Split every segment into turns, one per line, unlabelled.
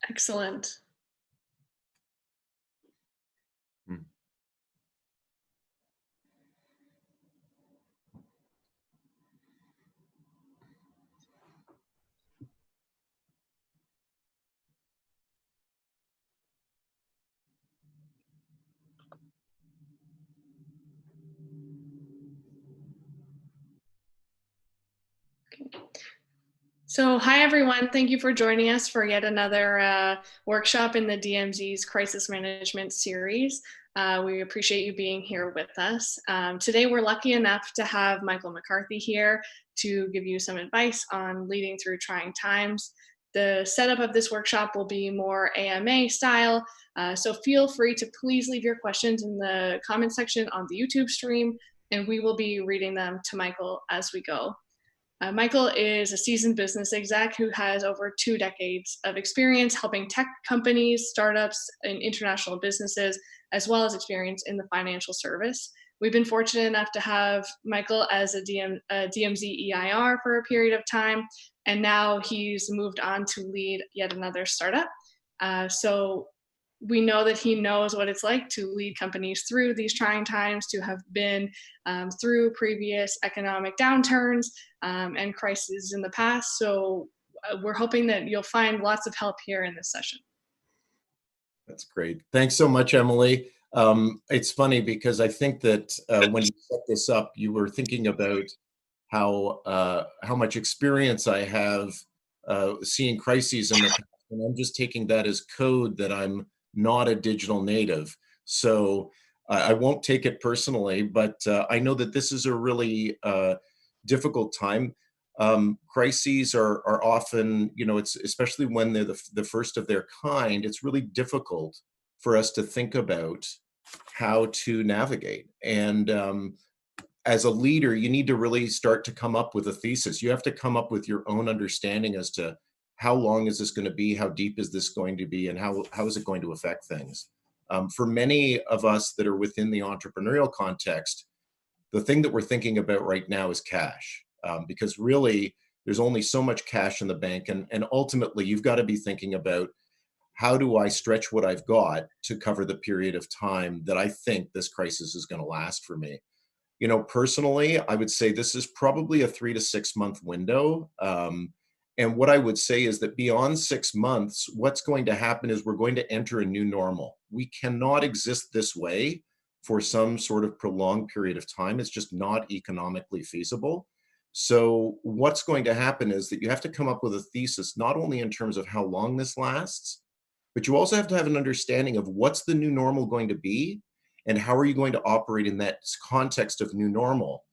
Excellent.
Hmm.
So, hi everyone. Thank you for joining us for yet another workshop in the DMZ's Crisis Management series. We appreciate you being here with us. Today, we're lucky enough to have Michael McCarthy here to give you some advice on leading through trying times. The setup of this workshop will be more AMA style, so feel free to please leave your questions in the comment section on the YouTube stream, and we will be reading them to Michael as we go. Michael is a seasoned business exec who has over 2 decades of experience helping tech companies, startups, and international businesses, as well as experience in the financial service. We've been fortunate enough to have Michael as a DMZ EIR for a period of time, and now he's moved on to lead yet another startup. So we know that he knows what it's like to lead companies through these trying times, to have been through previous economic downturns and crises in the past. So we're hoping that you'll find lots of help here in this session.
That's great. Thanks so much, Emily. It's funny because I think that when you set this up, you were thinking about how much experience I have seeing crises in the past, and I'm just taking that as code that I'm not a digital native. So I won't take it personally, but I know that this is a really difficult time. Crises are often, it's especially when they're the first of their kind, it's really difficult for us to think about how to navigate. And as a leader, you need to really start to come up with a thesis. You have to come up with your own understanding as to how long is this going to be, how deep is this going to be, and how is it going to affect things. For many of us that are within the entrepreneurial context, the thing that we're thinking about right now is cash, because really there's only so much cash in the bank, and ultimately you've got to be thinking about how do I stretch what I've got to cover the period of time that I think this crisis is going to last for me. Personally, I would say this is probably a 3 to 6 month window. And what I would say is that beyond 6 months, what's going to happen is we're going to enter a new normal. We cannot exist this way for some sort of prolonged period of time. It's just not economically feasible. So what's going to happen is that you have to come up with a thesis, not only in terms of how long this lasts, but you also have to have an understanding of what's the new normal going to be and how are you going to operate in that context of new normal.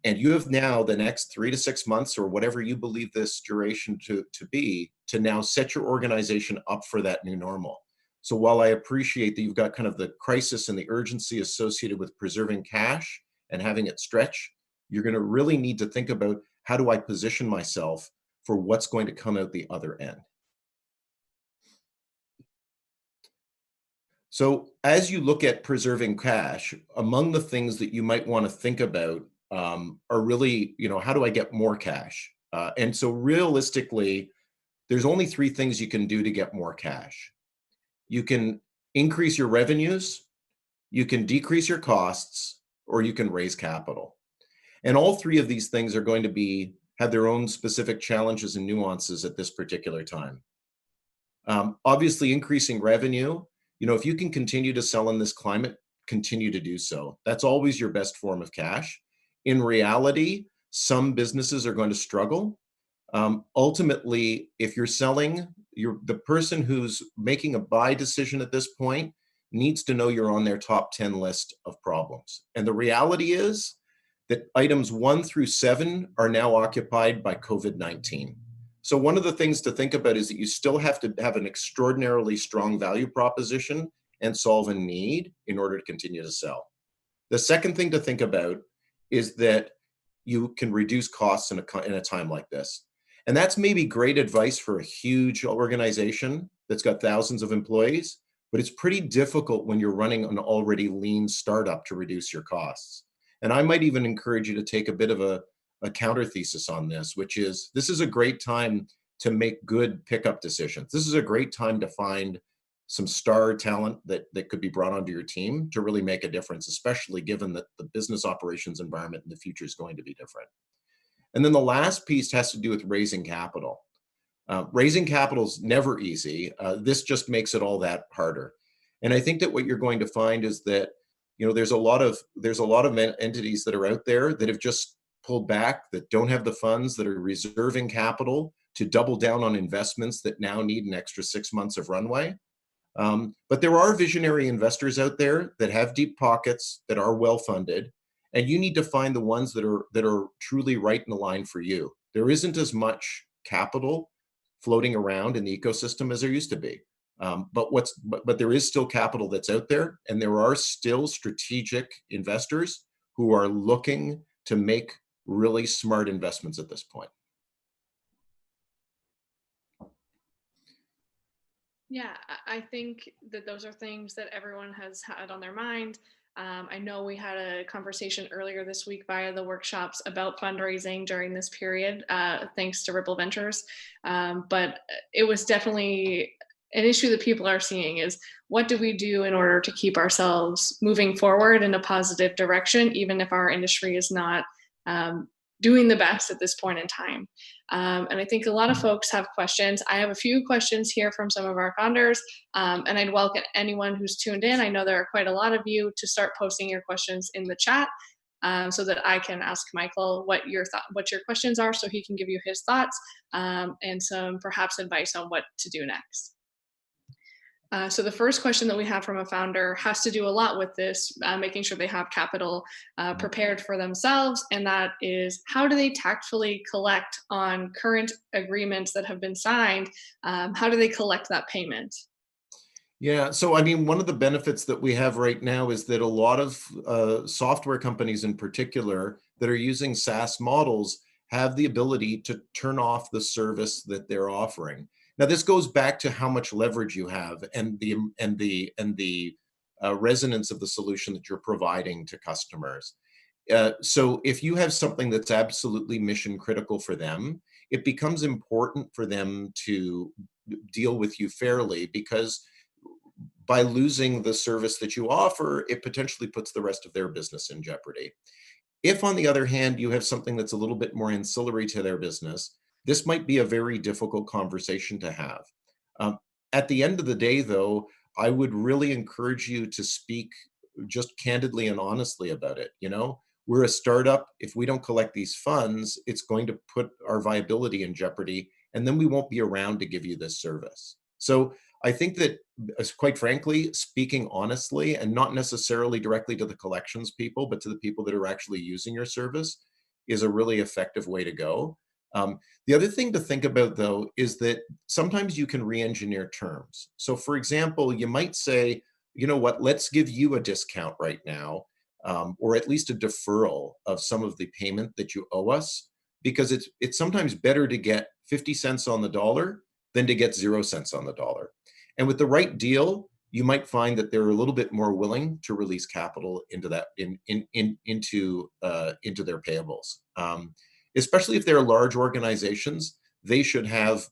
And you have now the next 3 to 6 months or whatever you believe this duration to be to now set your organization up for that new normal. So while I appreciate that you've got kind of the crisis and the urgency associated with preserving cash and having it stretch, you're going to really need to think about how do I position myself for what's going to come out the other end. So as you look at preserving cash, among the things that you might want to think about are really, how do I get more cash? And so realistically, there's only three things you can do to get more cash. You can increase your revenues, you can decrease your costs, or you can raise capital. And all three of these things are going to have their own specific challenges and nuances at this particular time. Obviously, increasing revenue, if you can continue to sell in this climate, continue to do so. That's always your best form of cash. In reality, some businesses are going to struggle. Ultimately, if you're selling, the person who's making a buy decision at this point needs to know you're on their top 10 list of problems. And the reality is that items 1 through 7 are now occupied by COVID-19. So one of the things to think about is that you still have to have an extraordinarily strong value proposition and solve a need in order to continue to sell. The second thing to think about is that you can reduce costs in a time like this. And that's maybe great advice for a huge organization that's got thousands of employees, but it's pretty difficult when you're running an already lean startup to reduce your costs. And I might even encourage you to take a bit of a counter thesis on this, which is this is a great time to make good pickup decisions. This is a great time to find some star talent that could be brought onto your team to really make a difference, especially given that the business operations environment in the future is going to be different. And then the last piece has to do with raising capital. Raising capital is never easy. This just makes it all that harder. And I think that what you're going to find is that, there's a lot of entities that are out there that have just pulled back, that don't have the funds, that are reserving capital to double down on investments that now need an extra 6 months of runway. But there are visionary investors out there that have deep pockets, that are well funded, and you need to find the ones that are truly right in the line for you. There isn't as much capital floating around in the ecosystem as there used to be. But there is still capital that's out there, and there are still strategic investors who are looking to make really smart investments at this point.
Yeah, I think that those are things that everyone has had on their mind. I know we had a conversation earlier this week via the workshops about fundraising during this period, thanks to Ripple Ventures. But it was definitely an issue that people are seeing is what do we do in order to keep ourselves moving forward in a positive direction, even if our industry is not doing the best at this point in time. And I think a lot of folks have questions. I have a few questions here from some of our founders, and I'd welcome anyone who's tuned in. I know there are quite a lot of you to start posting your questions in the chat, so that I can ask Michael what your questions are, so he can give you his thoughts and some perhaps advice on what to do next. So the first question that we have from a founder has to do a lot with this, making sure they have capital prepared for themselves. And that is, how do they tactfully collect on current agreements that have been signed? How do they collect that payment?
Yeah, so I mean, one of the benefits that we have right now is that a lot of software companies in particular that are using SaaS models have the ability to turn off the service that they're offering. Now, this goes back to how much leverage you have and the resonance of the solution that you're providing to customers. So if you have something that's absolutely mission critical for them, it becomes important for them to deal with you fairly, because by losing the service that you offer, it potentially puts the rest of their business in jeopardy. If, on the other hand, you have something that's a little bit more ancillary to their business, this might be a very difficult conversation to have. Um, at the end of the day, though, I would really encourage you to speak just candidly and honestly about it. We're a startup. If we don't collect these funds, it's going to put our viability in jeopardy, and then we won't be around to give you this service. So I think that, quite frankly, speaking honestly and not necessarily directly to the collections people, but to the people that are actually using your service, is a really effective way to go. The other thing to think about, though, is that sometimes you can re-engineer terms. So, for example, you might say, you know what, let's give you a discount right now, or at least a deferral of some of the payment that you owe us, because it's sometimes better to get 50 cents on the dollar than to get 0 cents on the dollar. And with the right deal, you might find that they're a little bit more willing to release capital into that into their payables. Especially if they're large organizations, they should have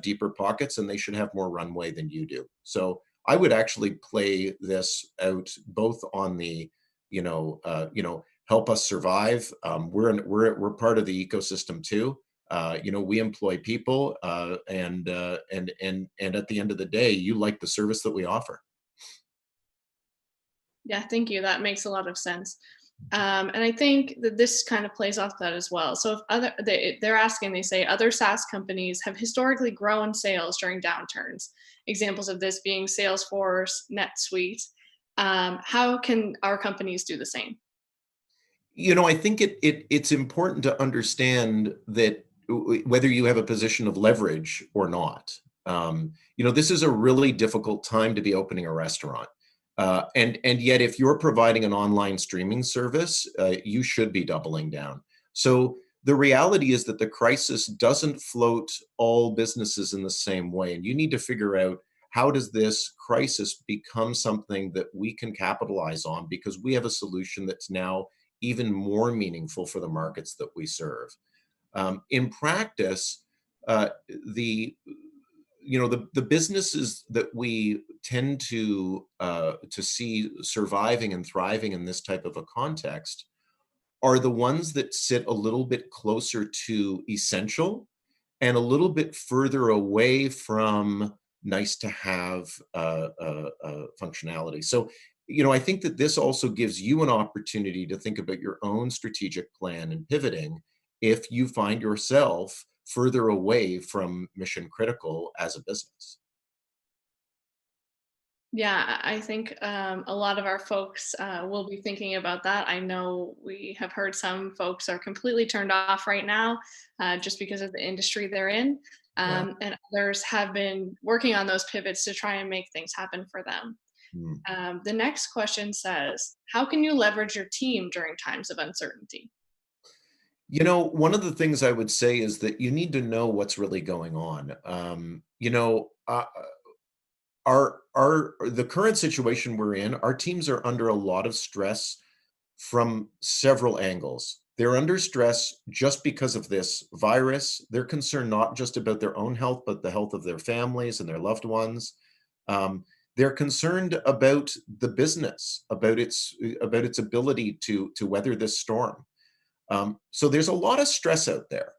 deeper pockets, and they should have more runway than you do. So I would actually play this out both on the help us survive. We're part of the ecosystem too. We employ people, and at the end of the day, you like the service that we offer.
Yeah, thank you. That makes a lot of sense. And I think that this kind of plays off that as well. So if they're asking, they say other SaaS companies have historically grown sales during downturns. Examples of this being Salesforce, NetSuite. How can our companies do the same?
I think it's important to understand that whether you have a position of leverage or not. This is a really difficult time to be opening a restaurant. And yet, if you're providing an online streaming service, you should be doubling down. So the reality is that the crisis doesn't float all businesses in the same way. And you need to figure out, how does this crisis become something that we can capitalize on, because we have a solution that's now even more meaningful for the markets that we serve. In practice, uh, the the businesses that we tend to see surviving and thriving in this type of a context are the ones that sit a little bit closer to essential and a little bit further away from nice to have functionality. So, I think that this also gives you an opportunity to think about your own strategic plan and pivoting if you find yourself further away from mission critical as a business.
Yeah, I think a lot of our folks will be thinking about that. I know we have heard some folks are completely turned off right now just because of the industry they're in.
Yeah.
And others have been working on those pivots to try and make things happen for them.
Hmm.
The next question says, how can you leverage your team during times of uncertainty?
One of the things I would say is that you need to know what's really going on. Our the current situation we're in, our teams are under a lot of stress from several angles. They're under stress just because of this virus. They're concerned not just about their own health, but the health of their families and their loved ones. Um, they're concerned about the business, about its ability to weather this storm. So there's a lot of stress out there.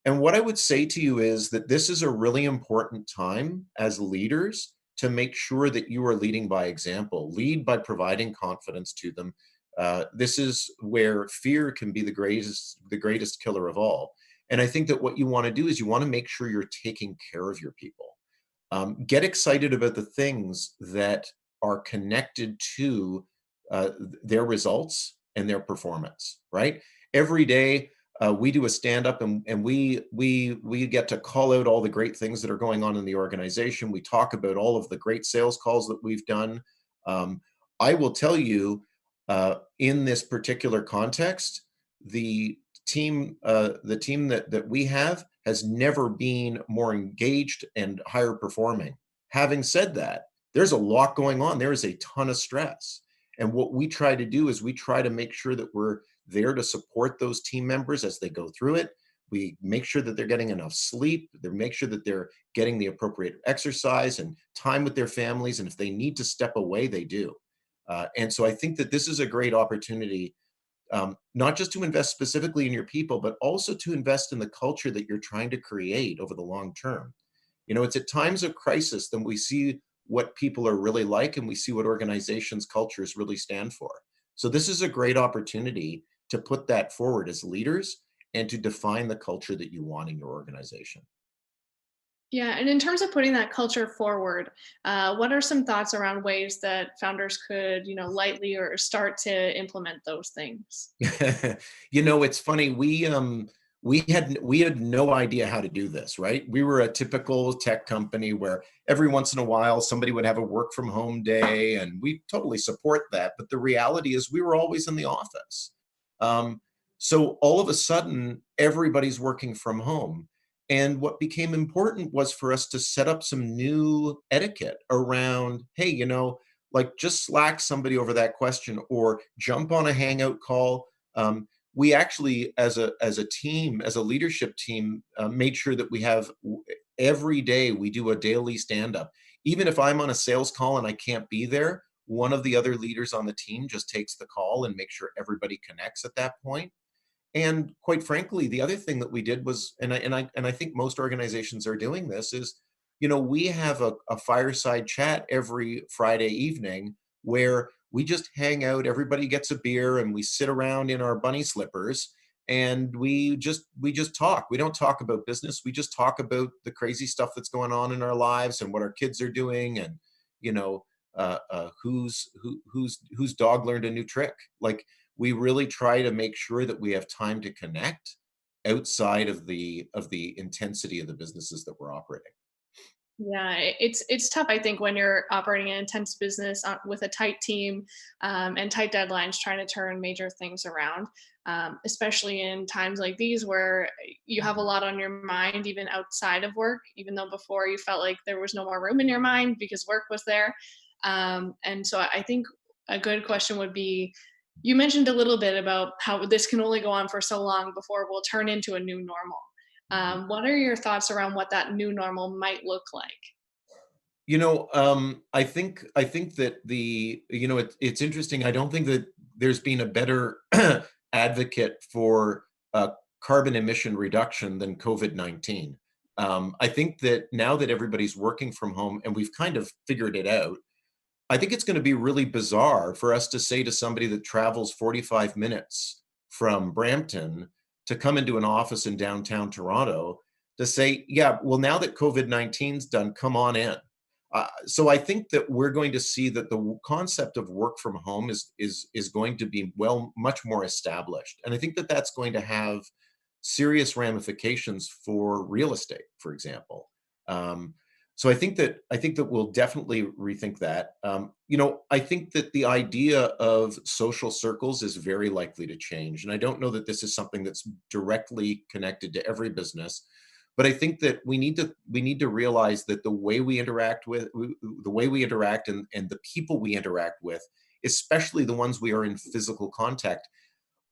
And what I would say to you is that this is a really important time as leaders to make sure that you are leading by example. Lead by providing confidence to them. This is where fear can be the greatest killer of all. And I think that what you want to do is you want to make sure you're taking care of your people. Get excited about the things that are connected to their results and their performance. Right? Every day, we do a stand up and we get to call out all the great things that are going on in the organization. We talk about all of the great sales calls that we've done. Um, I will tell you, in this particular context, the the team that we have has never been more engaged and higher performing. Having said that, there's a lot going on. There is a ton of stress. And what we try to do is we try to make sure that we're there to support those team members as they go through it. We make sure that they're getting enough sleep. They make sure that they're getting the appropriate exercise and time with their families. And if they need to step away, they do. And so I think that this is a great opportunity, not just to invest specifically in your people, but also to invest in the culture that you're trying to create over the long term. It's at times of crisis that we see what people are really like and we see what organizations' cultures really stand for. So, this is a great opportunity to put that forward as leaders and to define the culture that you want in your organization.
Yeah, and in terms of putting that culture forward, what are some thoughts around ways that founders could, lightly or start to implement those things?
It's funny. We had no idea how to do this, right? We were a typical tech company where every once in a while somebody would have a work from home day, and we totally support that. But the reality is, we were always in the office. Um, so all of a sudden, everybody's working from home. And what became important was for us to set up some new etiquette around, hey, like just Slack somebody over that question or jump on a Hangout call. We actually, as a team, as a leadership team, made sure that we have every day we do a daily stand up. Even if I'm on a sales call and I can't be there, one of the other leaders on the team just takes the call and makes sure everybody connects at that point. And quite frankly, the other thing that we did was, and I think most organizations are doing this, is, we have a fireside chat every Friday evening where we just hang out, everybody gets a beer, and we sit around in our bunny slippers and we just talk. We don't talk about business. We just talk about the crazy stuff that's going on in our lives and what our kids are doing, and whose dog learned a new trick. Like, we really try to make sure that we have time to connect outside of the intensity of the businesses that we're operating.
Yeah, it's tough. I think when you're operating an intense business with a tight team and tight deadlines, trying to turn major things around, especially in times like these where you have a lot on your mind, even outside of work. Even though before you felt like there was no more room in your mind because work was there, and so I think a good question would be. You mentioned a little bit about how this can only go on for so long before we'll turn into a new normal. What are your thoughts around what that new normal might look like?
I think that it's interesting. I don't think that there's been a better advocate for carbon emission reduction than COVID-19. I think that now that everybody's working from home and we've kind of figured it out, I think it's going to be really bizarre for us to say to somebody that travels 45 minutes from Brampton to come into an office in downtown Toronto to say, yeah, well, now that COVID-19's done, come on in. So I think that we're going to see that the concept of work from home is going to be much more established, and I think that that's going to have serious ramifications for real estate, for example. Um, so I think that we'll definitely rethink that. I think that the idea of social circles is very likely to change, and I don't know that this is something that's directly connected to every business, but I think that we need to realize that the way we interact and the people we interact with, especially the ones we are in physical contact,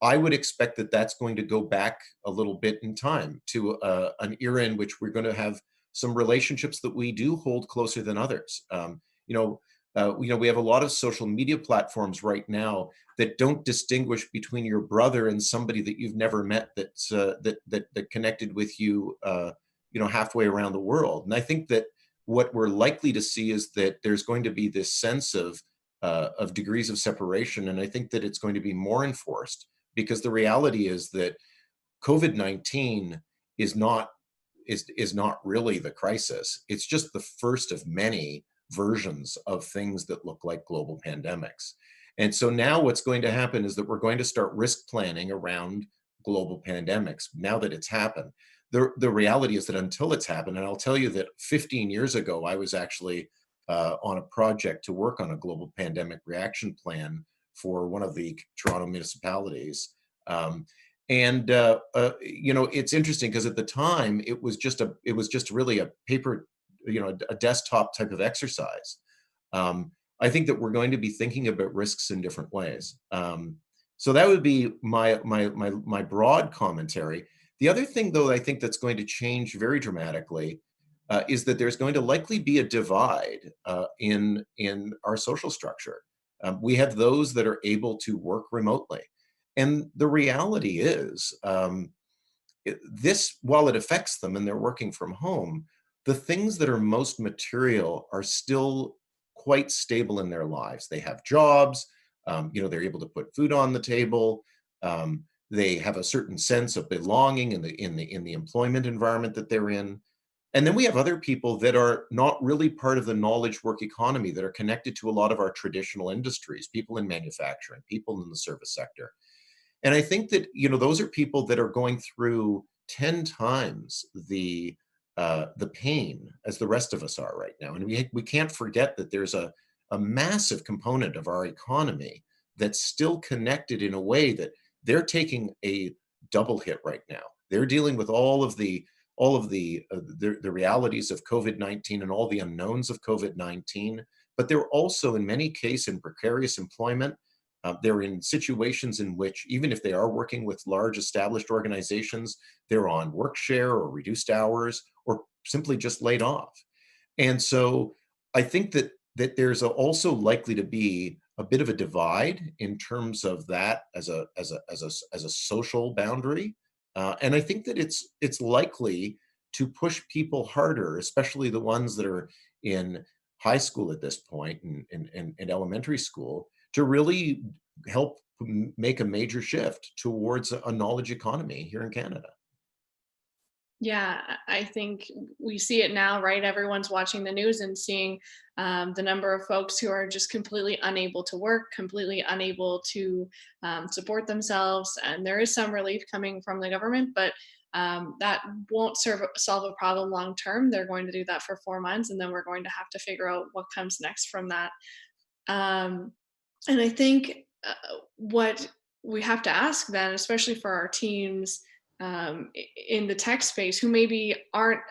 I would expect that that's going to go back a little bit in time to an era in which we're going to have some relationships that we do hold closer than others. We have a lot of social media platforms right now that don't distinguish between your brother and somebody that you've never met that connected with you, halfway around the world. And I think that what we're likely to see is that there's going to be this sense of degrees of separation, and I think that it's going to be more enforced because the reality is that COVID-19 is not is not really the crisis. It's just the first of many versions of things that look like global pandemics. And so now what's going to happen is that we're going to start risk planning around global pandemics now that it's happened. The reality is that until it's happened, and I'll tell you that 15 years ago, I was actually on a project to work on a global pandemic reaction plan for one of the Toronto municipalities. Um, it's interesting because at the time it was just really a paper, a desktop type of exercise. I think that we're going to be thinking about risks in different ways. So that would be my broad commentary. The other thing, though, I think that's going to change very dramatically is that there's going to likely be a divide in our social structure. We have those that are able to work remotely, and the reality is, this, while it affects them and they're working from home, the things that are most material are still quite stable in their lives. They have jobs, they're able to put food on the table. They have a certain sense of belonging in the employment environment that they're in. And then we have other people that are not really part of the knowledge work economy that are connected to a lot of our traditional industries, people in manufacturing, people in the service sector. And I think that, those are people that are going through 10 times the pain as the rest of us are right now. And we can't forget that there's a massive component of our economy that's still connected in a way that they're taking a double hit right now. They're dealing with all of the realities of COVID-19 and all the unknowns of COVID-19, but they're also in many cases in precarious employment. They're in situations in which, even if they are working with large established organizations, they're on work share or reduced hours or simply just laid off. And so I think that there's also likely to be a bit of a divide in terms of that as a social boundary. And I think that it's likely to push people harder, especially the ones that are in high school at this point and elementary school, to really help make a major shift towards a knowledge economy here in Canada.
Yeah, I think we see it now, right? Everyone's watching the news and seeing the number of folks who are just completely unable to work, completely unable to support themselves. And there is some relief coming from the government, but that won't solve a problem long term. They're going to do that for 4 months, and then we're going to have to figure out what comes next from that. Um, and I think what we have to ask then, especially for our teams in the tech space who maybe aren't,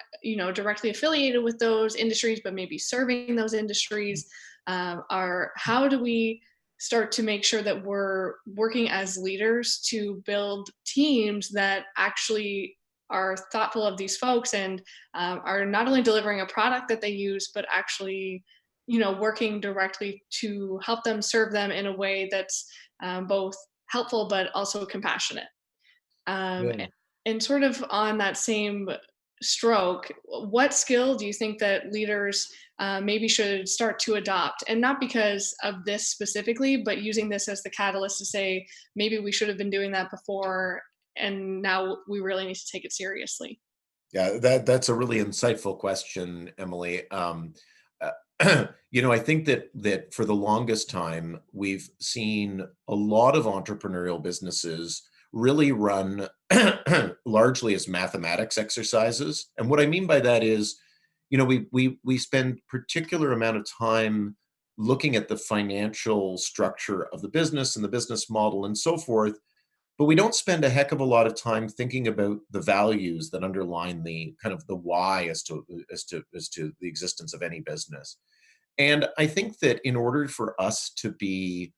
directly affiliated with those industries, but maybe serving those industries, are how do we start to make sure that we're working as leaders to build teams that actually are thoughtful of these folks and are not only delivering a product that they use, but actually, working directly to help them serve them in a way that's both helpful but also compassionate. Um,
Yeah.
and sort of on that same stroke, what skill do you think that leaders maybe should start to adopt? And not because of this specifically, but using this as the catalyst to say, maybe we should have been doing that before, and now we really need to take it seriously.
Yeah, that's a really insightful question, Emily. I think that for the longest time, we've seen a lot of entrepreneurial businesses really run largely as mathematics exercises. And what I mean by that is, we spend particular amount of time looking at the financial structure of the business and the business model and so forth, but we don't spend a heck of a lot of time thinking about the values that underline the kind of the why as to the existence of any business. And I think that in order for us to be,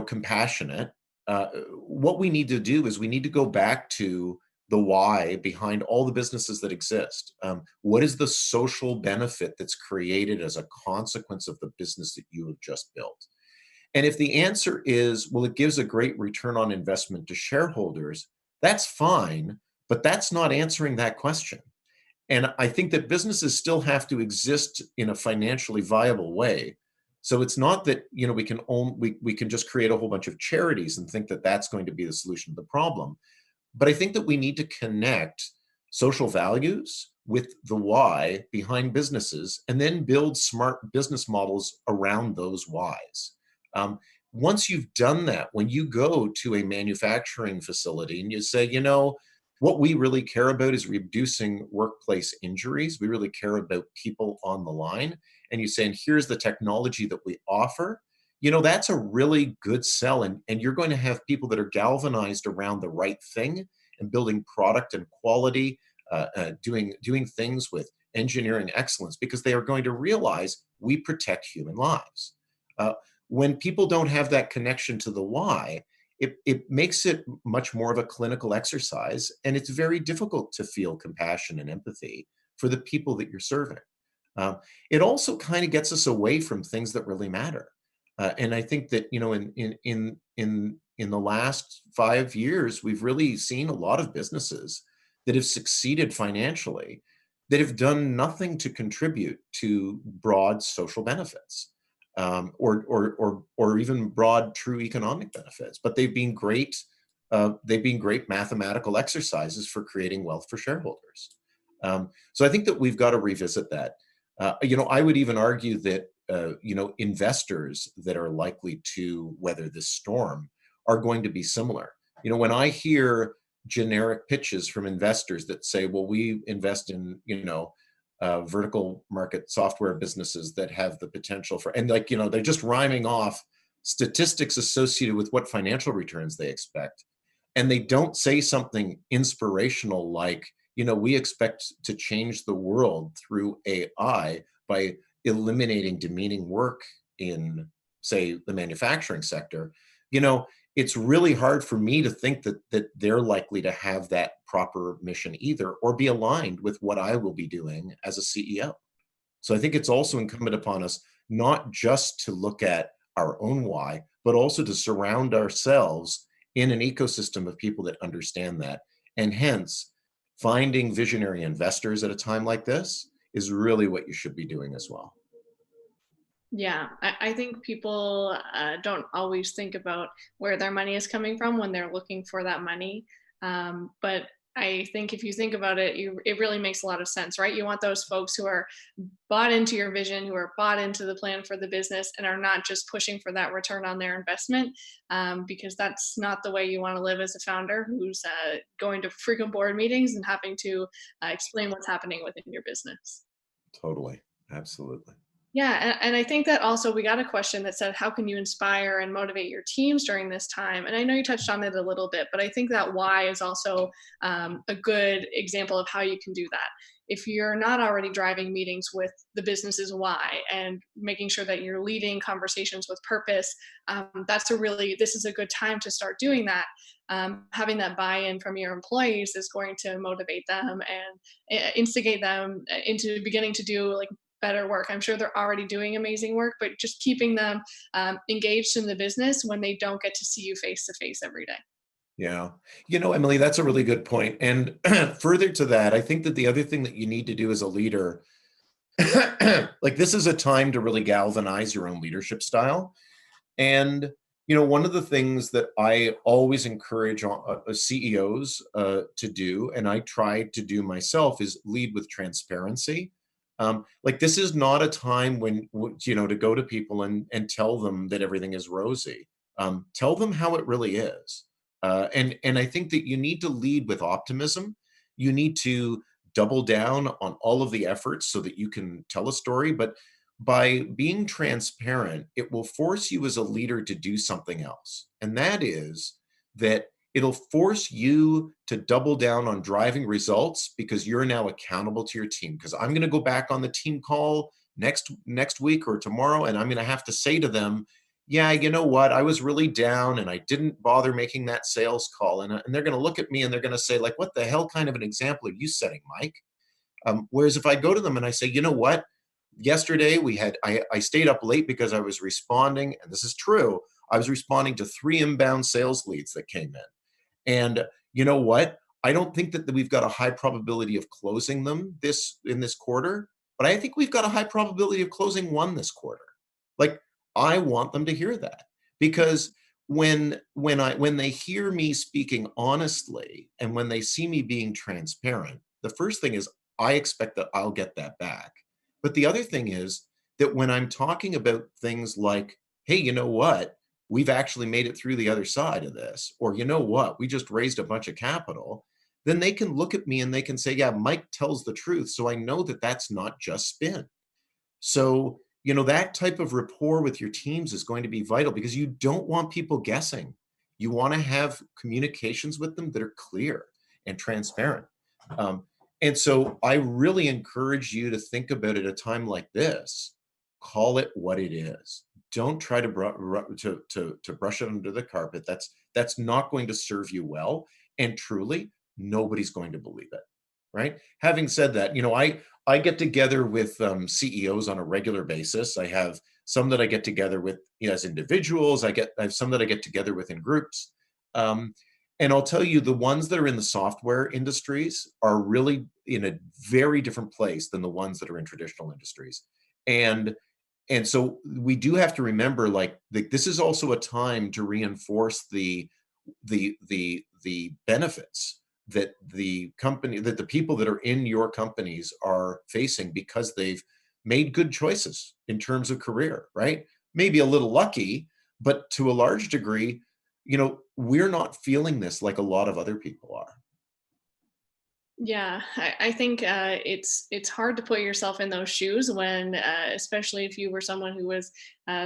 compassionate, what we need to do is we need to go back to the why behind all the businesses that exist. What is the social benefit that's created as a consequence of the business that you have just built? And if the answer is, well, it gives a great return on investment to shareholders, that's fine, but that's not answering that question. And I think that businesses still have to exist in a financially viable way. So it's not that, we can just create a whole bunch of charities and think that that's going to be the solution to the problem. But I think that we need to connect social values with the why behind businesses and then build smart business models around those whys. Um, Once you've done that, when you go to a manufacturing facility and you say, what we really care about is reducing workplace injuries. We really care about people on the line. And you say, and here's the technology that we offer. That's a really good sell. And you're going to have people that are galvanized around the right thing and building product and quality, doing things with engineering excellence because they are going to realize we protect human lives. Uh, when people don't have that connection to the why, it makes it much more of a clinical exercise, and it's very difficult to feel compassion and empathy for the people that you're serving. It also kind of gets us away from things that really matter. And I think that in the last 5 years, we've really seen a lot of businesses that have succeeded financially that have done nothing to contribute to broad social benefits, or even broad true economic benefits. But they've been great. They've been great mathematical exercises for creating wealth for shareholders. So I think that we've got to revisit that. I would even argue that investors that are likely to weather this storm are going to be similar. When I hear generic pitches from investors that say, "Well, we invest in vertical market software businesses that have the potential for," and they're just rhyming off statistics associated with what financial returns they expect, and they don't say something inspirational like, we expect to change the world through AI by eliminating demeaning work in, say, the manufacturing sector. you know it's really hard for me to think that they're likely to have that proper mission either, or be aligned with what I will be doing as a CEO. So I think it's also incumbent upon us not just to look at our own why, but also to surround ourselves in an ecosystem of people that understand that. And hence, finding visionary investors at a time like this is really what you should be doing as well.
Yeah, I think people don't always think about where their money is coming from when they're looking for that money. But I think if you think about it, it really makes a lot of sense, right? You want those folks who are bought into your vision, who are bought into the plan for the business, and are not just pushing for that return on their investment, because that's not the way you want to live as a founder who's going to frequent board meetings and having to explain what's happening within your business.
Totally. Absolutely.
Yeah, and I think that also we got a question that said, "How can you inspire and motivate your teams during this time?" And I know you touched on it a little bit, but I think that why is also a good example of how you can do that. If you're not already driving meetings with the business's why and making sure that you're leading conversations with purpose, this is a good time to start doing that. Having that buy-in from your employees is going to motivate them and instigate them into beginning to do like better work. I'm sure they're already doing amazing work, but just keeping them engaged in the business when they don't get to see you face to face every day.
Yeah. Emily, that's a really good point. And further to that, I think that the other thing that you need to do as a leader, like this is a time to really galvanize your own leadership style. And one of the things that I always encourage CEOs to do, and I try to do myself, is lead with transparency. Like this is not a time when to go to people and tell them that everything is rosy. Tell them how it really is. And I think that you need to lead with optimism. You need to double down on all of the efforts so that you can tell a story. But by being transparent, it will force you as a leader to do something else. And that is that it'll force you to double down on driving results because you're now accountable to your team. Because I'm going to go back on the team call next week or tomorrow, and I'm going to have to say to them, yeah, you know what? I was really down and I didn't bother making that sales call. And they're going to look at me and they're going to say, like, what the hell kind of an example are you setting, Mike? Whereas if I go to them and I say, you know what? Yesterday I stayed up late because I was responding, and this is true, I was responding to 3 inbound sales leads that came in. And you know what? I don't think that we've got a high probability of closing them in this quarter, but I think we've got a high probability of closing one this quarter. Like I want them to hear that because when they hear me speaking honestly and when they see me being transparent, the first thing is I expect that I'll get that back. But the other thing is that when I'm talking about things like, hey, you know what? We've actually made it through the other side of this, or you know what? We just raised a bunch of capital, then they can look at me and they can say, yeah, Mike tells the truth. So I know that that's not just spin. So, that type of rapport with your teams is going to be vital because you don't want people guessing. You want to have communications with them that are clear and transparent. Um, and so I really encourage you to think about it at a time like this. Call it what it is. Don't try to to brush it under the carpet. That's not going to serve you well. And truly, nobody's going to believe it. Right. Having said that, I get together with CEOs on a regular basis. I have some that I get together with as individuals. I have some that I get together with in groups. Um, and I'll tell you, the ones that are in the software industries are really in a very different place than the ones that are in traditional industries. And and so we do have to remember, like, this is also a time to reinforce the benefits that the people that are in your companies are facing because they've made good choices in terms of career, right? Maybe a little lucky, but to a large degree, we're not feeling this like a lot of other people are.
Yeah, I think it's hard to put yourself in those shoes when, especially if you were someone who was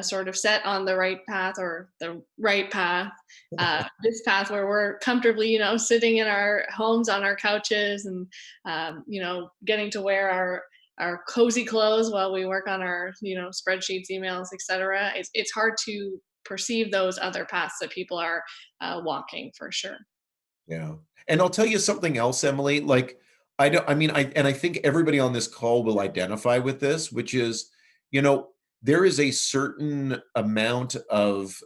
sort of set on the right path or the right path, this path where we're comfortably, sitting in our homes on our couches and, getting to wear our cozy clothes while we work on our, spreadsheets, emails, etc. It's hard to perceive those other paths that people are walking for sure.
Yeah. And I'll tell you something else, Emily. Like, I don't, I mean, I think everybody on this call will identify with this, which is, you know, there is a certain amount of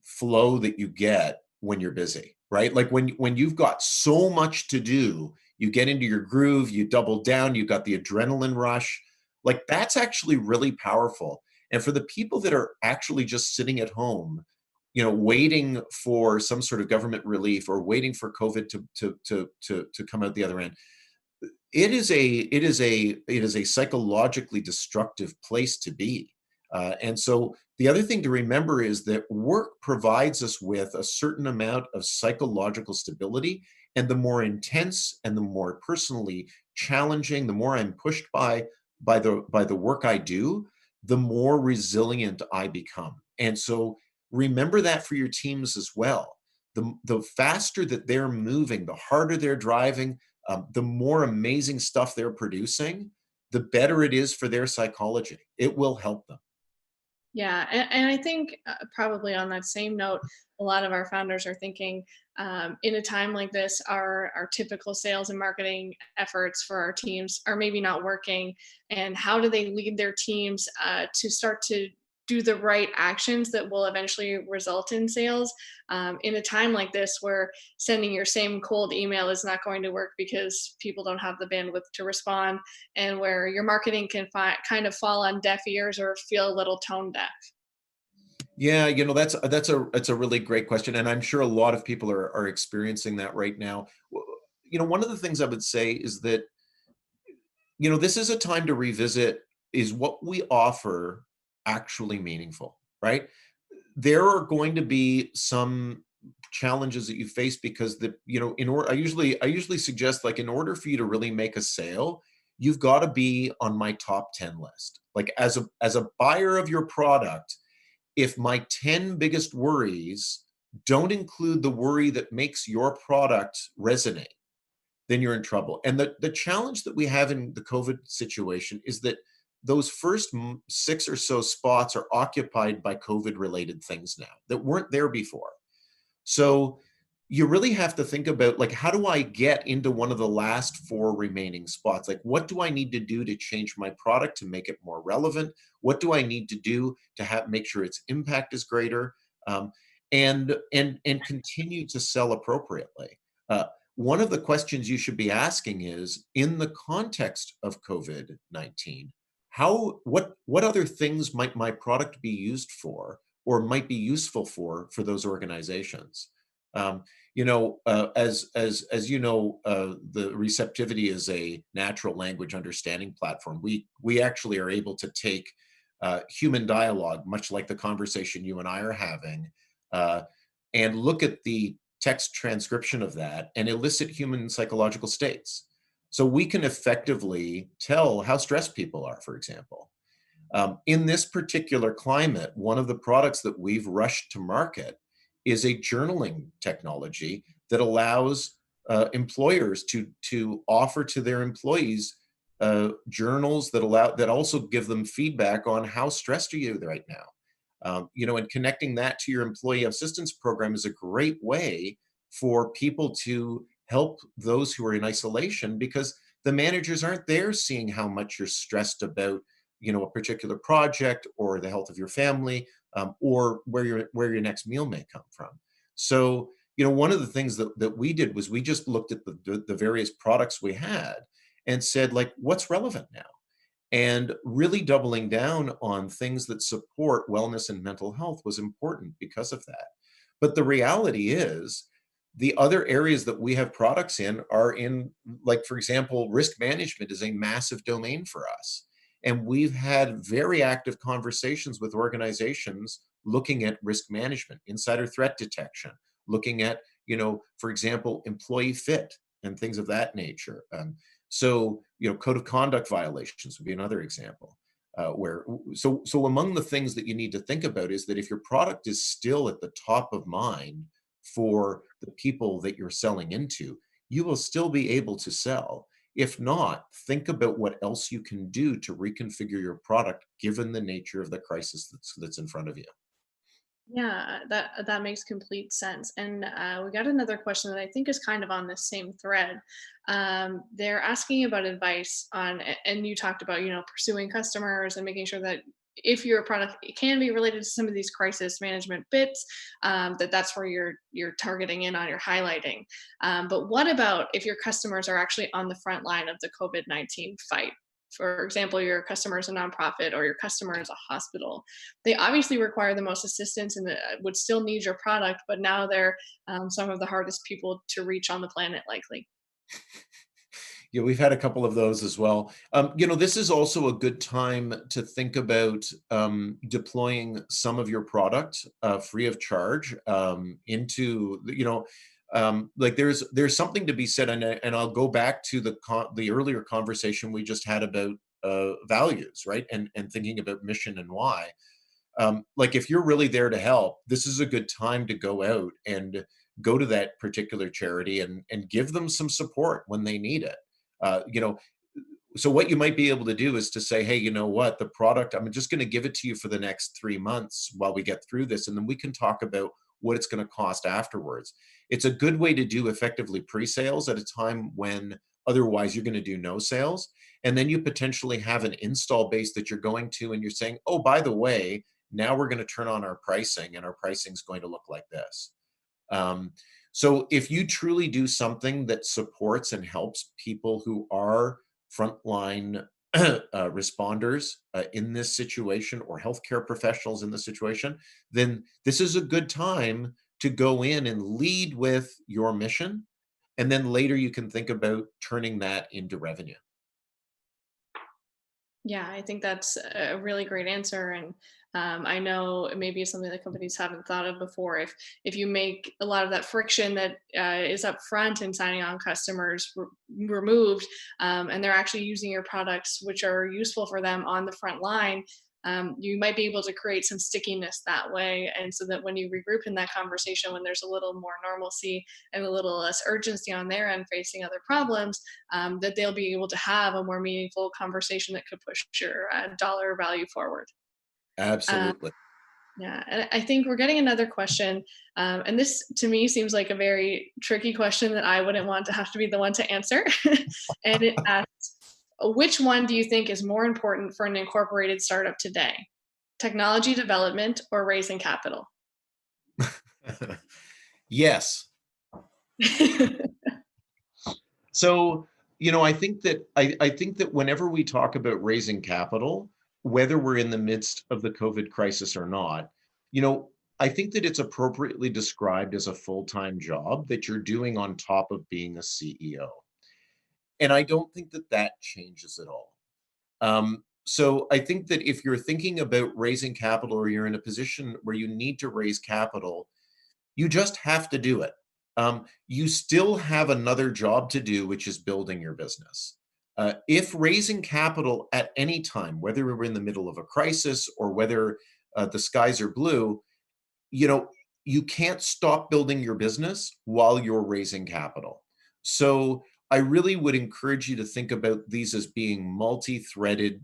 flow that you get when you're busy, right? Like when you've got so much to do, you get into your groove, you double down, you got the adrenaline rush. Like that's actually really powerful. And for the people that are actually just sitting at home, waiting for some sort of government relief or waiting for COVID to come out the other end. It is a psychologically destructive place to be. And so the other thing to remember is that work provides us with a certain amount of psychological stability. And the more intense and the more personally challenging, the more I'm pushed by, by the work I do, the more resilient I become. And so remember that for your teams as well. The faster that they're moving, the harder they're driving, the more amazing stuff they're producing, the better it is for their psychology. It will help them.
Yeah, and I think probably on that same note, a lot of our founders are thinking in a time like this, our typical sales and marketing efforts for our teams are maybe not working, and how do they lead their teams to start to do the right actions that will eventually result in sales in a time like this where sending your same cold email is not going to work because people don't have the bandwidth to respond, and where your marketing can kind of fall on deaf ears or feel a little tone deaf.
Yeah, that's a really great question, and I'm sure a lot of people are experiencing that right now. One of the things I would say is that this is a time to revisit, is what we offer actually meaningful, right? There are going to be some challenges that you face because in order I usually suggest, like, in order for you to really make a sale, you've got to be on my top 10 list. Like, as a buyer of your product, if my 10 biggest worries don't include the worry that makes your product resonate, then you're in trouble. And the challenge that we have in the COVID situation is that those first six or so spots are occupied by COVID related things now that weren't there before. So you really have to think about, like, how do I get into one of the last four remaining spots? Like, what do I need to do to change my product to make it more relevant? What do I need to do to make sure its impact is greater? Um, and continue to sell appropriately. Uh, One of the questions you should be asking is, in the context of COVID-19, what other things might my product be used for, or might be useful for those organizations? Um, as you know, the receptivity is a natural language understanding platform. We actually are able to take human dialogue, much like the conversation you and I are having, uh, and look at the text transcription of that and elicit human psychological states. So we can effectively tell how stressed people are, for example. In this particular climate, one of the products that we've rushed to market is a journaling technology that allows employers to offer to their employees journals that also give them feedback on how stressed are you right now. And connecting that to your employee assistance program is a great way for people to help those who are in isolation, because the managers aren't there seeing how much you're stressed about a particular project or the health of your family, or where your next meal may come from. So one of the things that we did was we just looked at the various products we had and said, like, what's relevant now, and really doubling down on things that support wellness and mental health was important because of that. But the reality is, the other areas that we have products in are in, like, for example, risk management is a massive domain for us. And we've had very active conversations with organizations looking at risk management, insider threat detection, looking at, for example, employee fit and things of that nature. Code of conduct violations would be another example. So among the things that you need to think about is that if your product is still at the top of mind for the people that you're selling into, you will still be able to sell. If not, think about what else you can do to reconfigure your product given the nature of the crisis that's in front of you.
Yeah, that makes complete sense. And we got another question that I think is kind of on the same thread. They're asking about advice on, and you talked about, pursuing customers and making sure that if your product can be related to some of these crisis management bits, that's where you're targeting in on, you're highlighting. But what about if your customers are actually on the front line of the COVID-19 fight? For example, your customer is a nonprofit or your customer is a hospital. They obviously require the most assistance and would still need your product, but now they're some of the hardest people to reach on the planet, likely.
Yeah, we've had a couple of those as well. This is also a good time to think about deploying some of your product free of charge into, like, there's something to be said, and I'll go back to the earlier conversation we just had about values, right? And thinking about mission and why. Like if you're really there to help, this is a good time to go out and go to that particular charity and give them some support when they need it. You know, so what you might be able to do is to say, hey, you know what, the product, I'm just going to give it to you for the next 3 months while we get through this, and then we can talk about what it's going to cost afterwards. It's a good way to do effectively pre-sales at a time when otherwise you're going to do no sales. And then you potentially have an install base that you're going to, and you're saying, oh, by the way, now we're going to turn on our pricing, and our pricing is going to look like this. Um, so if you truly do something that supports and helps people who are frontline responders in this situation, or healthcare professionals in this situation, then this is a good time to go in and lead with your mission. And then later you can think about turning that into revenue.
Yeah, I think that's a really great answer, and I know maybe it's something that companies haven't thought of before. If you make a lot of that friction that is up front in signing on customers removed, and they're actually using your products, which are useful for them on the front line, you might be able to create some stickiness that way. And so that when you regroup in that conversation, when there's a little more normalcy and a little less urgency on their end facing other problems, that they'll be able to have a more meaningful conversation that could push your dollar value forward. Um,
Absolutely.
yeah, and I think we're getting another question, and this to me seems like a very tricky question that I wouldn't want to have to be the one to answer. And it asks, which one do you think is more important for an incorporated startup today? Technology development or raising capital?
Yes. So, I think that whenever we talk about raising capital, whether we're in the midst of the COVID crisis or not, you know, I think that it's appropriately described as a full-time job that you're doing on top of being a CEO. And I don't think that that changes at all. So I think that if you're thinking about raising capital, or you're in a position where you need to raise capital, you just have to do it. You still have another job to do, which is building your business. If raising capital at any time, whether we're in the middle of a crisis or whether the skies are blue, you know, you can't stop building your business while you're raising capital. So I really would encourage you to think about these as being multi-threaded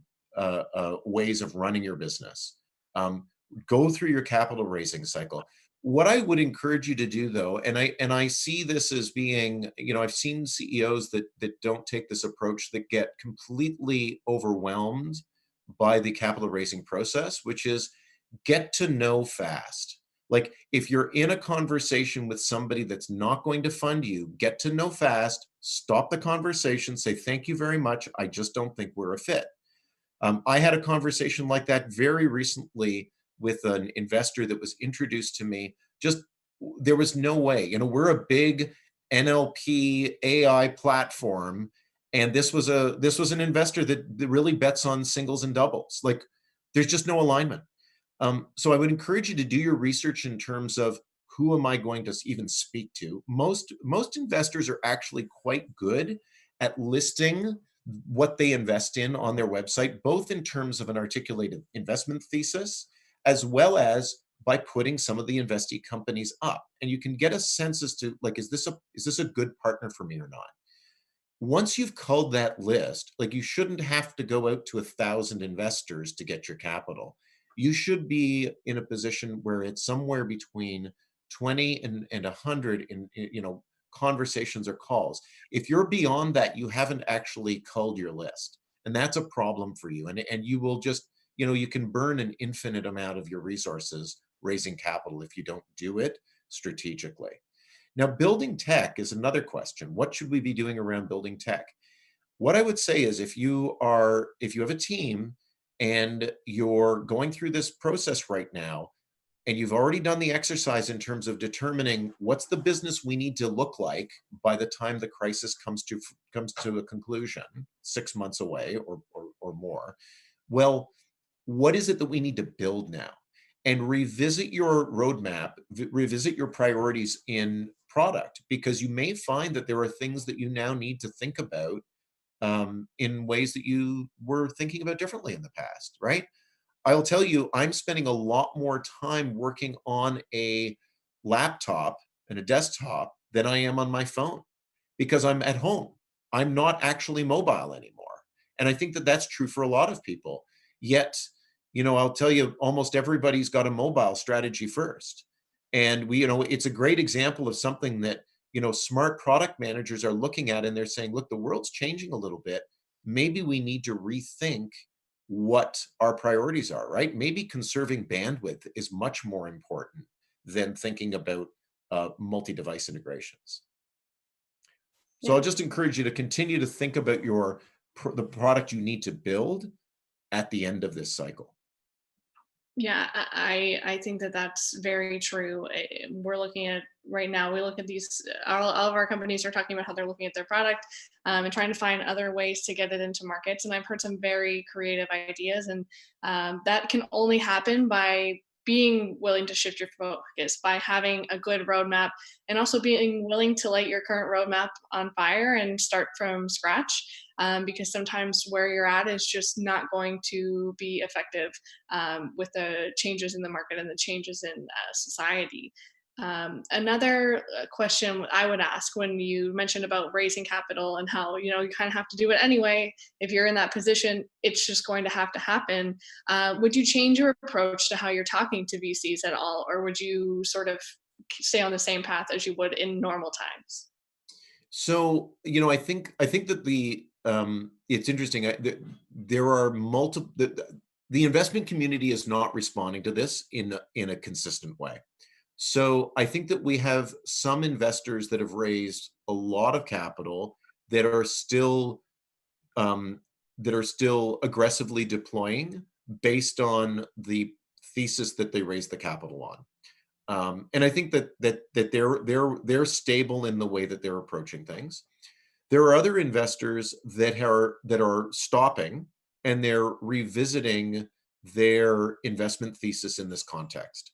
ways of running your business. Um, Go through your capital raising cycle. What I would encourage you to do, though, and I see this as being, I've seen CEOs that don't take this approach, that get completely overwhelmed by the capital raising process, which is get to know fast. Like if you're in a conversation with somebody that's not going to fund you, get to know fast, stop the conversation, say, thank you very much. I just don't think we're a fit. I had a conversation like that very recently with an investor that was introduced to me. Just there was no way. We're a big NLP AI platform, and this was an investor that really bets on singles and doubles. Like there's just no alignment. So I would encourage you to do your research in terms of who am I going to even speak to. Most investors are actually quite good at listing what they invest in on their website, both in terms of an articulated investment thesis, as well as by putting some of the investee companies up. And you can get a sense as to, like, is this a good partner for me or not? Once you've culled that list, like, you shouldn't have to go out to 1,000 investors to get your capital. You should be in a position where it's somewhere between 20 and 100 in conversations or calls. If you're beyond that, you haven't actually culled your list, and that's a problem for you. And you will just, you can burn an infinite amount of your resources raising capital if you don't do it strategically. Now, building tech is another question. What should we be doing around building tech? What I would say is, if you have a team and you're going through this process right now, and you've already done the exercise in terms of determining what's the business we need to look like by the time the crisis comes to a conclusion, 6 months away or more. Well, what is it that we need to build now? And revisit your roadmap, revisit your priorities in product, because you may find that there are things that you now need to think about in ways that you were thinking about differently in the past, right? I'll tell you, I'm spending a lot more time working on a laptop and a desktop than I am on my phone because I'm at home. I'm not actually mobile anymore. And I think that that's true for a lot of people. Yet, I'll tell you, almost everybody's got a mobile strategy first. And it's a great example of something that, smart product managers are looking at and they're saying, look, the world's changing a little bit. Maybe we need to rethink what our priorities are, right? Maybe conserving bandwidth is much more important than thinking about multi-device integrations. So
Yeah.
I'll just encourage you to continue to think about the product you need to build at the end of this cycle.
Yeah, I think that that's very true. We're looking at right now. We look at these. All of our companies are talking about how they're looking at their product and trying to find other ways to get it into markets. And I've heard some very creative ideas, and that can only happen by being willing to shift your focus, by having a good roadmap, and also being willing to light your current roadmap on fire and start from scratch. Because sometimes where you're at is just not going to be effective with the changes in the market and the changes in society. Another question I would ask when you mentioned about raising capital and how you kind of have to do it anyway. If you're in that position, it's just going to have to happen. Would you change your approach to how you're talking to VCs at all, or would you sort of stay on the same path as you would in normal times?
So, I think that it's interesting. There are multiple. The investment community is not responding to this in a consistent way. So I think that we have some investors that have raised a lot of capital that are still um, aggressively deploying based on the thesis that they raised the capital on. And I think that they're stable in the way that they're approaching things. There are other investors that are stopping and they're revisiting their investment thesis in this context.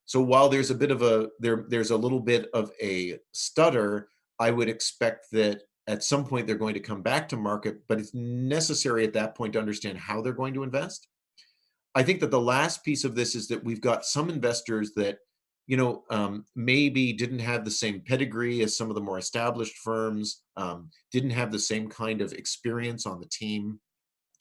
So while there's a little bit of a stutter, I would expect that at some point they're going to come back to market, but it's necessary at that point to understand how they're going to invest. I think that the last piece of this is that we've got some investors that, maybe didn't have the same pedigree as some of the more established firms, didn't have the same kind of experience on the team.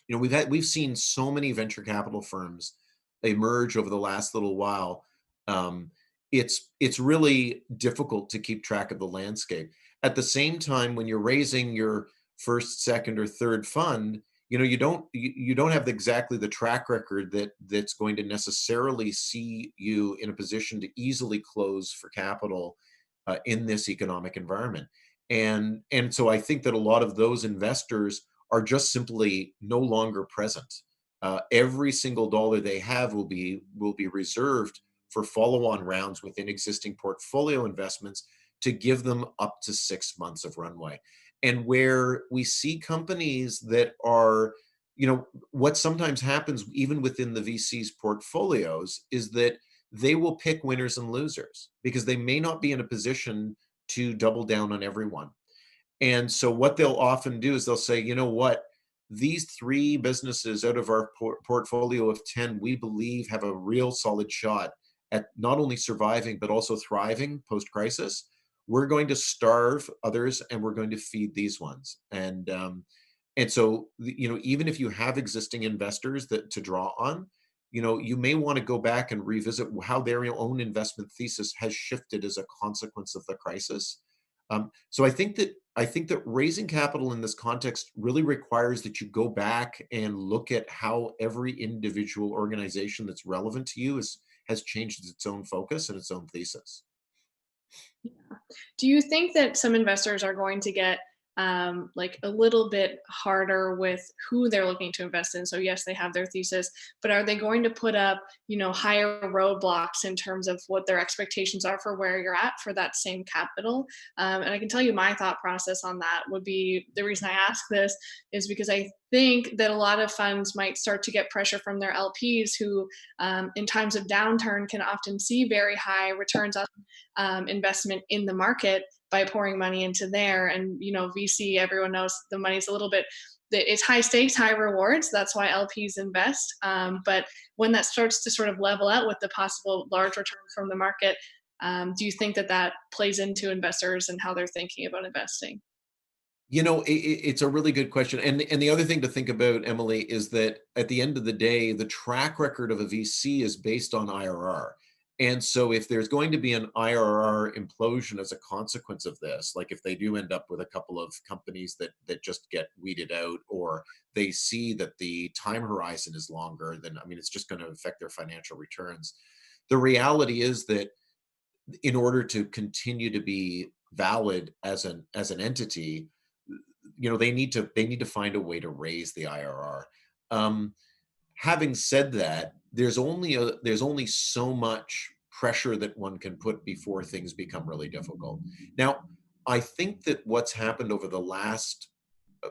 We've seen so many venture capital firms emerge over the last little while. Um, it's really difficult to keep track of the landscape. At the same time, when you're raising your first, second, or third fund, you don't have exactly the track record that's going to necessarily see you in a position to easily close for capital in this economic environment. And so I think that a lot of those investors are just simply no longer present. Every single dollar they have will be reserved for follow-on rounds within existing portfolio investments to give them up to 6 months of runway. And where we see companies that are, what sometimes happens even within the VC's portfolios is that they will pick winners and losers because they may not be in a position to double down on everyone. And so what they'll often do is they'll say, you know what, these three businesses out of our portfolio of 10, we believe have a real solid shot at not only surviving, but also thriving post-crisis. We're going to starve others and we're going to feed these ones. And so, even if you have existing investors that to draw on, you may want to go back and revisit how their own investment thesis has shifted as a consequence of the crisis. So I think that raising capital in this context really requires that you go back and look at how every individual organization that's relevant to you has changed its own focus and its own thesis.
Do you think that some investors are going to get like a little bit harder with who they're looking to invest in? So yes, they have their thesis, but are they going to put up, higher roadblocks in terms of what their expectations are for where you're at for that same capital? And I can tell you my thought process on that would be the reason I ask this is because I think that a lot of funds might start to get pressure from their LPs who, in times of downturn, can often see very high returns on investment in the market, by pouring money into there. And VC, everyone knows the money's a little bit, it's high stakes, high rewards. That's why LPs invest. But when that starts to sort of level out with the possible large returns from the market, do you think that that plays into investors and how they're thinking about investing?
It's a really good question. And the other thing to think about, Emily, is that at the end of the day, the track record of a VC is based on IRR. And so if there's going to be an IRR implosion as a consequence of this, like if they do end up with a couple of companies that just get weeded out, or they see that the time horizon is longer, then I mean it's just going to affect their financial returns. The reality is that in order to continue to be valid as an entity, they need to find a way to raise the IRR. Having said that, there's only so much pressure that one can put before things become really difficult. Now, I think that what's happened over the last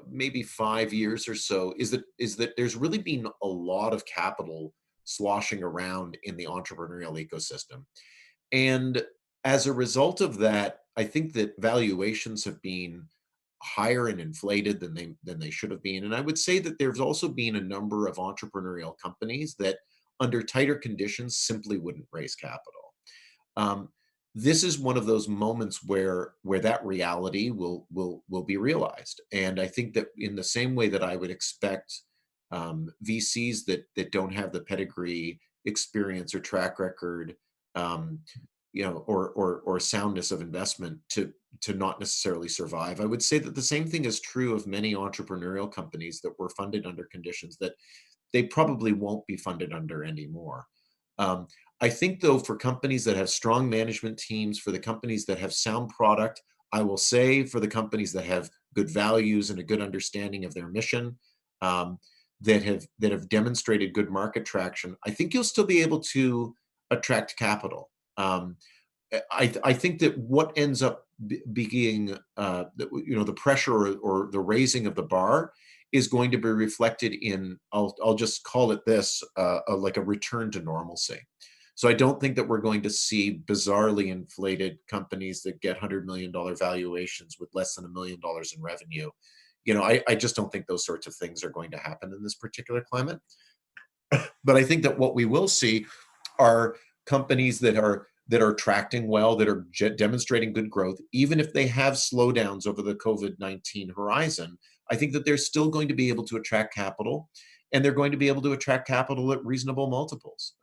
maybe 5 years or so is that there's really been a lot of capital sloshing around in the entrepreneurial ecosystem. And as a result of that, I think that valuations have been higher and inflated than they should have been. And I would say that there's also been a number of entrepreneurial companies that, under tighter conditions, simply wouldn't raise capital. Um, this is one of those moments where that reality will be realized. And I think that in the same way that I would expect VCs that don't have the pedigree, experience, or track record, um, or soundness of investment to not necessarily survive. I would say that the same thing is true of many entrepreneurial companies that were funded under conditions that they probably won't be funded under anymore. Um, I think, though, for companies that have strong management teams, for the companies that have sound product, I will say for the companies that have good values and a good understanding of their mission, um, that have demonstrated good market traction, I think you'll still be able to attract capital. Um, I think that what ends up being the pressure, or the raising of the bar, is going to be reflected in, I'll just call it this, like a return to normalcy. So I don't think that we're going to see bizarrely inflated companies that get $100 million valuations with less than $1 million in revenue. I just don't think those sorts of things are going to happen in this particular climate. But I think that what we will see are companies that are tracting well, that are demonstrating good growth, even if they have slowdowns over the COVID-19 horizon. I think that they're still going to be able to attract capital, and they're going to be able to attract capital at reasonable multiples.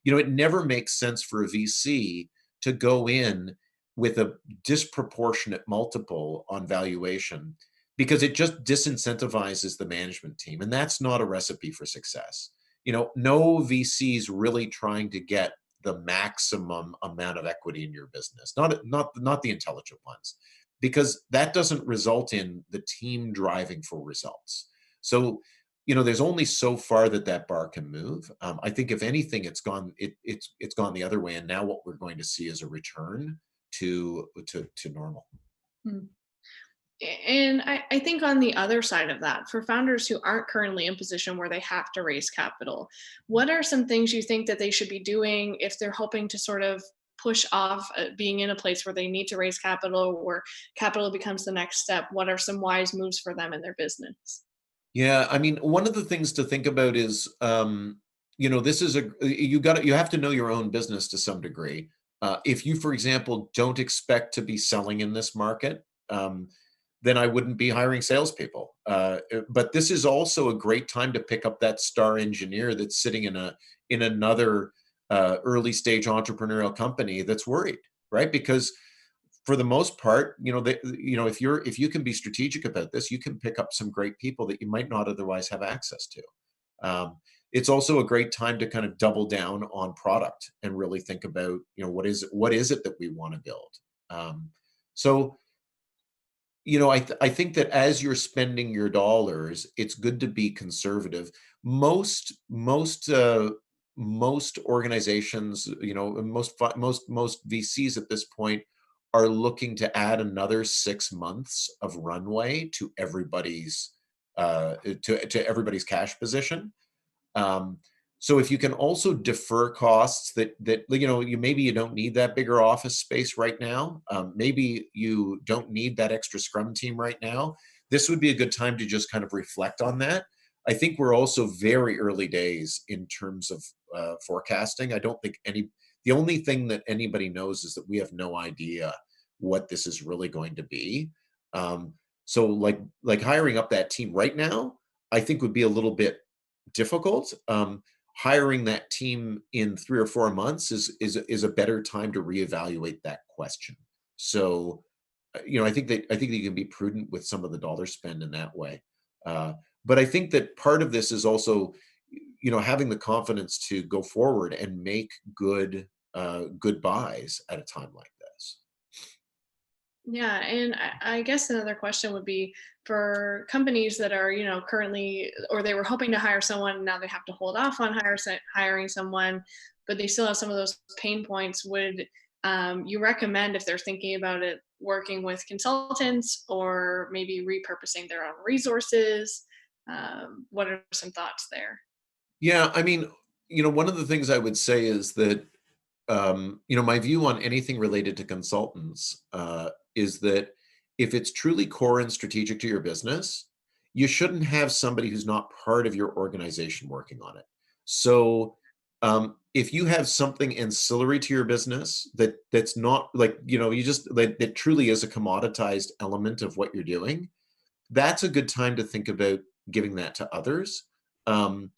It never makes sense for a VC to go in with a disproportionate multiple on valuation, because it just disincentivizes the management team, and that's not a recipe for success. No VC's really trying to get the maximum amount of equity in your business, not the intelligent ones, because that doesn't result in the team driving for results. So, there's only so far that bar can move. I think if anything, it's gone the other way, and now what we're going to see is a return to normal.
Hmm. And I think on the other side of that, for founders who aren't currently in position where they have to raise capital, what are some things you think that they should be doing if they're hoping to sort of push off being in a place where they need to raise capital, or capital becomes the next step? What are some wise moves for them in their business?
Yeah, I mean, one of the things to think about is, this is you have to know your own business to some degree. If you, for example, don't expect to be selling in this market, then I wouldn't be hiring salespeople. But this is also a great time to pick up that star engineer that's sitting in another early stage entrepreneurial company that's worried, right? Because for the most part, if you can be strategic about this, you can pick up some great people that you might not otherwise have access to. It's also a great time to kind of double down on product and really think about, what is it that we want to build. So, I think that as you're spending your dollars, it's good to be conservative. Most organizations, most VCs at this point are looking to add another 6 months of runway to everybody's cash position. Um, So if you can also defer costs that you maybe you don't need that bigger office space right now, maybe you don't need that extra scrum team right now. This would be a good time to just kind of reflect on that. I think we're also very early days in terms of forecasting. I don't think the only thing that anybody knows is that we have no idea what this is really going to be. So like hiring up that team right now, I think would be a little bit difficult. Hiring that team in 3 or 4 months is a better time to reevaluate that question. So, I think that you can be prudent with some of the dollar spend in that way. Uh, but I think that part of this is also, having the confidence to go forward and make good buys at a time like this.
Yeah, and I guess another question would be for companies that are, currently, or they were hoping to hire someone, now they have to hold off on hiring someone, but they still have some of those pain points. Would you recommend, if they're thinking about it, working with consultants or maybe repurposing their own resources? What are some thoughts there?
Yeah, I mean, one of the things I would say is that my view on anything related to consultants is that if it's truly core and strategic to your business, you shouldn't have somebody who's not part of your organization working on it. So, if you have something ancillary to your business that's not like you just that truly is a commoditized element of what you're doing, that's a good time to think about giving that to others. Um,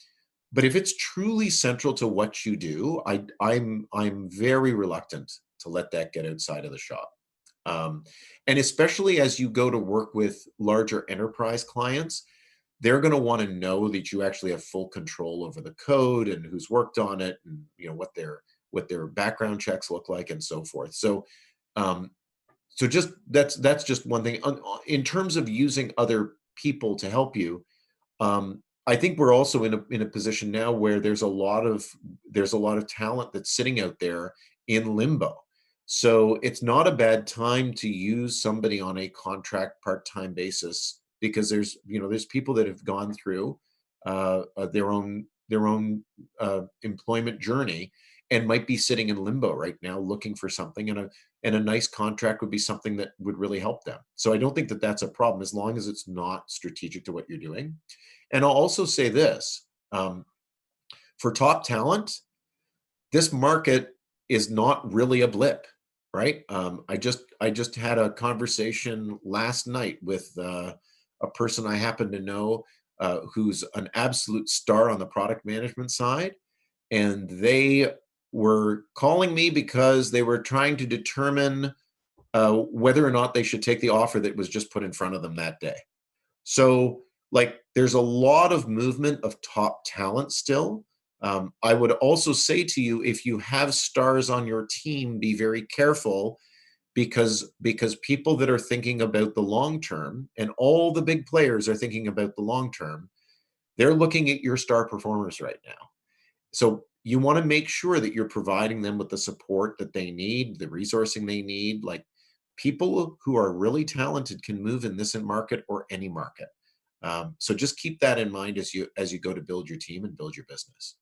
but if it's truly central to what you do, I'm very reluctant to let that get outside of the shop. Um, and especially as you go to work with larger enterprise clients, they're going to want to know that you actually have full control over the code and who's worked on it, and what their background checks look like, and so forth. Um, so just that's just one thing. In terms of using other people to help you, I think we're also in a position now where there's a lot of talent that's sitting out there in limbo. So it's not a bad time to use somebody on a contract part-time basis, because there's people that have gone through their own employment journey and might be sitting in limbo right now looking for something, and a nice contract would be something that would really help them. So I don't think that that's a problem as long as it's not strategic to what you're doing. And I'll also say this, for top talent, this market is not really a blip, right? I just had a conversation last night with a person I happen to know, who's an absolute star on the product management side, and they were calling me because they were trying to determine whether or not they should take the offer that was just put in front of them that day. So, like, there's a lot of movement of top talent still. I would also say to you, if you have stars on your team, be very careful, because people that are thinking about the long term, and all the big players are thinking about the long term, they're looking at your star performers right now. So you want to make sure that you're providing them with the support that they need, the resourcing they need. Like, people who are really talented can move in this market or any market. So just keep that in mind as you go to build your team and build your business.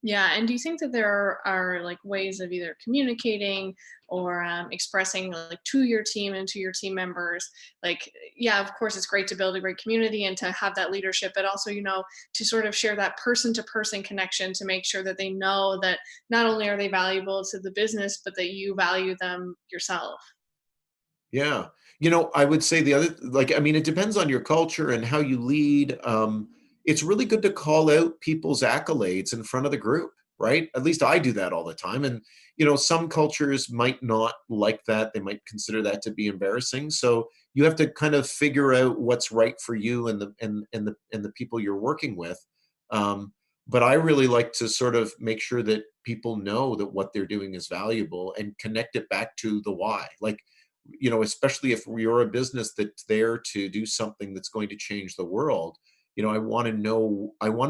Yeah, and do you think that there are like ways of either communicating or expressing like to your team and to your team members, like, yeah, of course, it's great to build a great community and to have that leadership, but also, to sort of share that person to person connection to make sure that they know that not only are they valuable to the business, but that you value them yourself.
Yeah. I would say the other, like, I mean, it depends on your culture and how you lead. It's really good to call out people's accolades in front of the group, right? At least I do that all the time. And, some cultures might not like that. They might consider that to be embarrassing. So you have to kind of figure out what's right for you and the people you're working with. Um, but I really like to sort of make sure that people know that what they're doing is valuable and connect it back to the why. Like, especially if you're a business that's there to do something that's going to change the world, I want to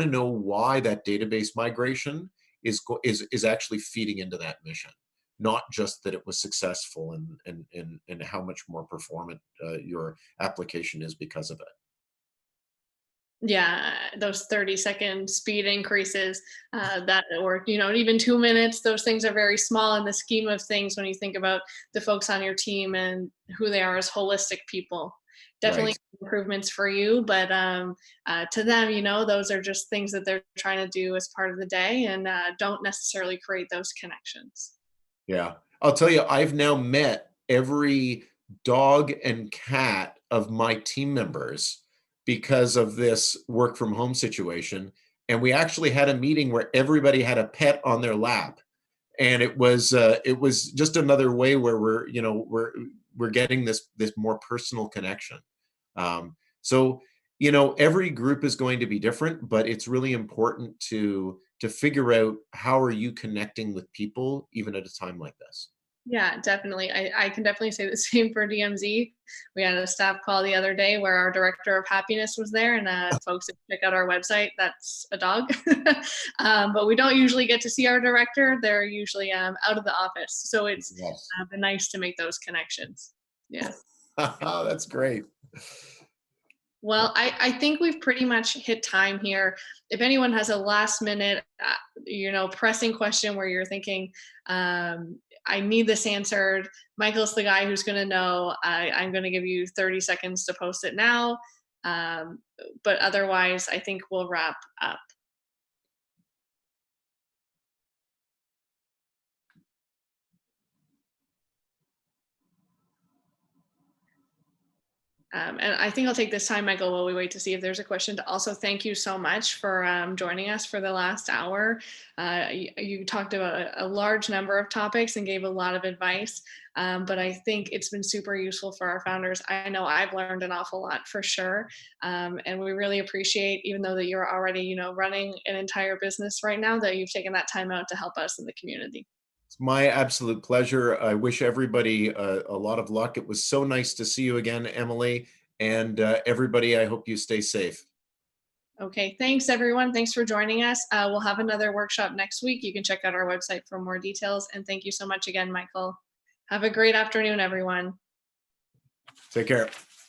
know why that database migration is actually feeding into that mission, not just that it was successful and how much more performant your application is because of it.
Yeah, those 30-second speed increases, that or, even 2 minutes, those things are very small in the scheme of things when you think about the folks on your team and who they are as holistic people. Definitely
Right.
improvements for you, but, to them, those are just things that they're trying to do as part of the day and, don't necessarily create those connections.
Yeah. I'll tell you, I've now met every dog and cat of my team members because of this work from home situation. And we actually had a meeting where everybody had a pet on their lap. And it was just another way where we're getting this more personal connection. So every group is going to be different, but it's really important to figure out how are you connecting with people even at a time like this.
Yeah, definitely. I can definitely say the same for DMZ. We had a staff call the other day where our director of happiness was there, and folks, if you check out our website, that's a dog. But we don't usually get to see our director. They're usually out of the office. So it's
Yes.
been nice to make those connections. Yeah.
That's great.
Well, I think we've pretty much hit time here. If anyone has a last minute, pressing question where you're thinking, I need this answered, Michael's the guy who's going to know. I'm going to give you 30 seconds to post it now. Um, but otherwise, I think we'll wrap up. And I think I'll take this time, Michael, while we wait to see if there's a question, to also thank you so much for joining us for the last hour. You talked about a large number of topics and gave a lot of advice, but I think it's been super useful for our founders. I know I've learned an awful lot for sure, and we really appreciate, even though that you're already, running an entire business right now, that you've taken that time out to help us in the community.
It's my absolute pleasure. I wish everybody a lot of luck. It was so nice to see you again, Emily. And everybody, I hope you stay safe.
Okay, thanks everyone. Thanks for joining us. We'll have another workshop next week. You can check out our website for more details. And thank you so much again, Michael. Have a great afternoon, everyone.
Take care.